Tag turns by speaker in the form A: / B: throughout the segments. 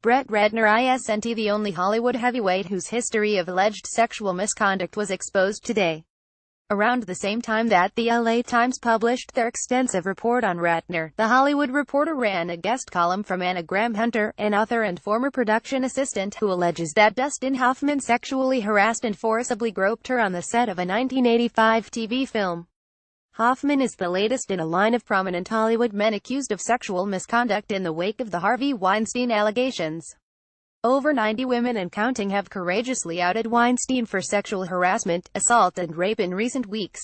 A: Brett Ratner isn't the only Hollywood heavyweight whose history of alleged sexual misconduct was exposed today. Around the same time that the LA Times published their extensive report on Ratner, The Hollywood Reporter ran a guest column from Anna Graham Hunter, an author and former production assistant who alleges that Dustin Hoffman sexually harassed and forcibly groped her on the set of a 1985 TV film. Hoffman is the latest in a line of prominent Hollywood men accused of sexual misconduct in the wake of the Harvey Weinstein allegations. Over 90 women and counting have courageously outed Weinstein for sexual harassment, assault and rape in recent weeks.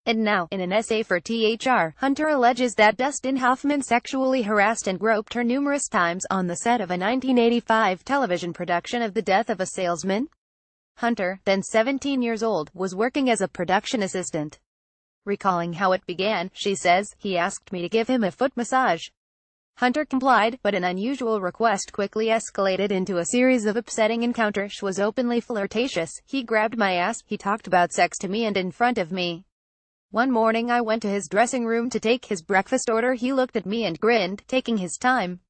A: And now, in an essay for THR, Hunter alleges that Dustin Hoffman sexually harassed and groped her numerous times on the set of a 1985 television production of The Death of a Salesman. Hunter, then 17 years old, was working as a production assistant. Recalling how it began, she says, "He asked me to give him a foot massage. Hunter complied, but an unusual request quickly escalated into a series of upsetting encounters. She was openly flirtatious. He grabbed my ass, he talked about sex to me and in front of me. One morning I went to his dressing room to take his breakfast order. He looked at me and grinned, taking his time.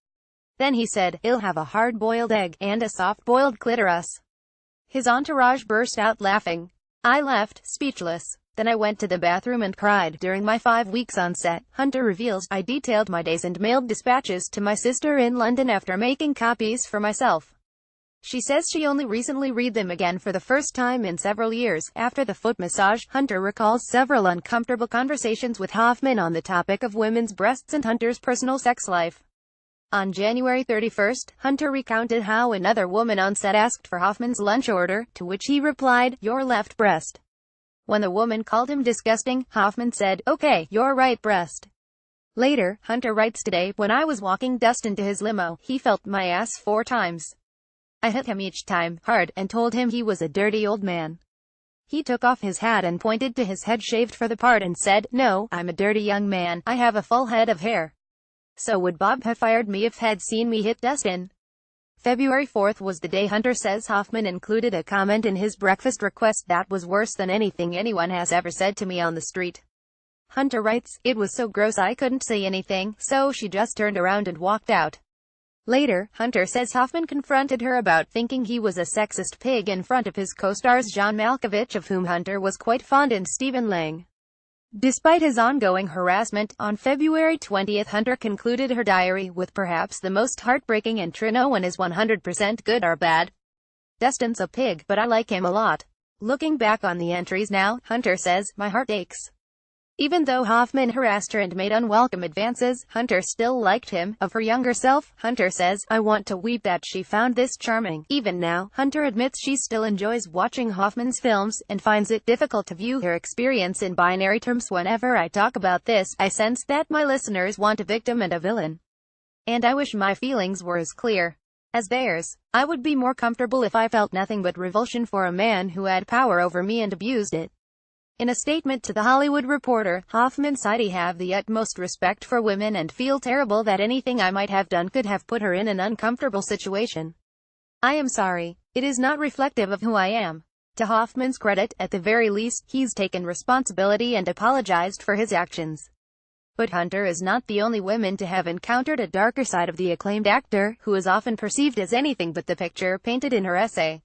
A: Then he said, 'I'll have a hard-boiled egg, and a soft-boiled clitoris.'" His entourage burst out laughing. "I left, speechless. Then I went to the bathroom and cried. During my 5 weeks on set," Hunter reveals, "I detailed my days and mailed dispatches to my sister in London after making copies for myself." She says she only recently read them again for the first time in several years. After the foot massage, Hunter recalls several uncomfortable conversations with Hoffman on the topic of women's breasts and Hunter's personal sex life. On January 31st, Hunter recounted how another woman on set asked for Hoffman's lunch order, to which he replied, "Your left breast." When the woman called him disgusting, Hoffman said, "Okay, your right breast." Later, Hunter writes, "Today, when I was walking Dustin to his limo, he felt my ass 4 times. I hit him each time, hard, and told him he was a dirty old man. He took off his hat and pointed to his head shaved for the part and said, 'No, I'm a dirty young man, I have a full head of hair.' So would Bob have fired me if had seen me hit Dustin?" February 4th was the day Hunter says Hoffman included a comment in his breakfast request that was worse than anything anyone has ever said to me on the street. Hunter writes, "It was so gross I couldn't say anything, so she just turned around and walked out." Later, Hunter says Hoffman confronted her about thinking he was a sexist pig in front of his co-stars John Malkovich, of whom Hunter was quite fond, and Stephen Lang. Despite his ongoing harassment, on February 20th Hunter concluded her diary with perhaps the most heartbreaking entry: "No one is 100% good or bad. Dustin's a pig, but I like him a lot." Looking back on the entries now, Hunter says, "My heart aches." Even though Hoffman harassed her and made unwelcome advances, Hunter still liked him. Of her younger self, Hunter says, "I want to weep that she found this charming." Even now, Hunter admits she still enjoys watching Hoffman's films, and finds it difficult to view her experience in binary terms. "Whenever I talk about this, I sense that my listeners want a victim and a villain. And I wish my feelings were as clear as theirs. I would be more comfortable if I felt nothing but revulsion for a man who had power over me and abused it." In a statement to The Hollywood Reporter, Hoffman said, "I have the utmost respect for women and feel terrible that anything I might have done could have put her in an uncomfortable situation. I am sorry. It is not reflective of who I am." To Hoffman's credit, at the very least, he's taken responsibility and apologized for his actions. But Hunter is not the only woman to have encountered a darker side of the acclaimed actor, who is often perceived as anything but the picture painted in her essay.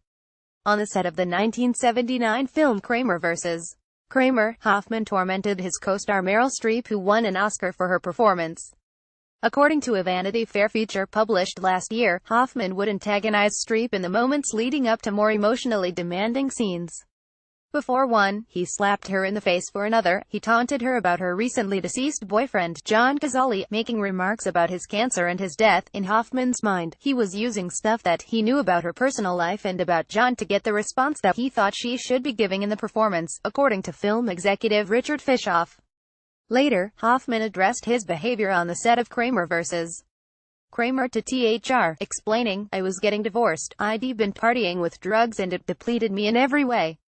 A: On the set of the 1979 film Kramer vs. Kramer, Hoffman tormented his co-star Meryl Streep, who won an Oscar for her performance. According to a Vanity Fair feature published last year, Hoffman would antagonize Streep in the moments leading up to more emotionally demanding scenes. Before one, he slapped her in the face; for another, he taunted her about her recently deceased boyfriend, John Cazale, making remarks about his cancer and his death. In Hoffman's mind, he was using stuff that he knew about her personal life and about John to get the response that he thought she should be giving in the performance, according to film executive Richard Fishoff. Later, Hoffman addressed his behavior on the set of Kramer vs. Kramer to THR, explaining, "I was getting divorced, I'd been partying with drugs, and it depleted me in every way."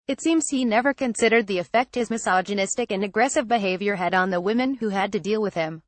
A: It seems he never considered the effect his misogynistic and aggressive behavior had on the women who had to deal with him.